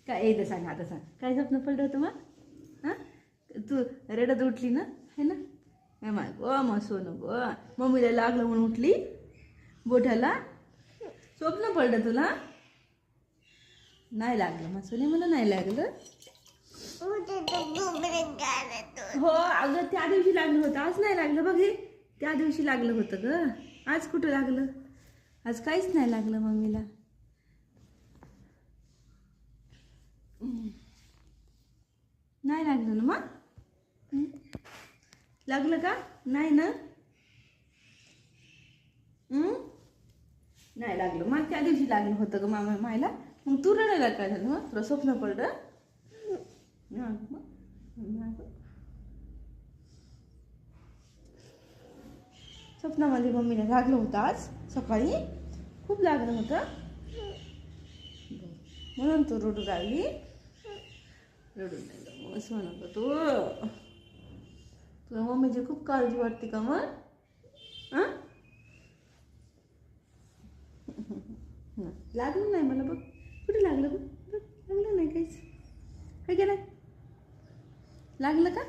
काय एकदा सांग, आता सांग, काय स्वप्न पडलं होतं मग? हां, तू रडत उठली ना, है ना? माय गो मग सोनू गो, मम्मीला लागलं म्हणून उठली बोठाला. स्वप्न पडलं तुला? नाही लागलं मग सोनी, मला नाही लागलं. हो अगं त्या दिवशी लागलं होतं, आज नाही लागलं बघ. हे त्या दिवशी लागलं होतं ग, आज कुठं लागलं? आज काहीच नाही लागलं मम्मीला. नाही लागलं ना मग? लागलं का? नाही ना? नाही लागलं मग, त्या दिवशी लागलं होतं ग मायला. मग तू रडायला काय झालं? मग तुला स्वप्न पडलं? स्वप्नामध्ये मम्मीला लागलं होतं आज सकाळी, खूप लागलं होतं म्हणून तू रडू लागली. रडू लागलं असं म्हणत तू. तुला मम्मीची खूप काळजी वाटते का मग? हां, लागलं नाही मला बघ. कुठे लागलं बघ? लागलं नाही काहीच. काय केलं? लागलं का?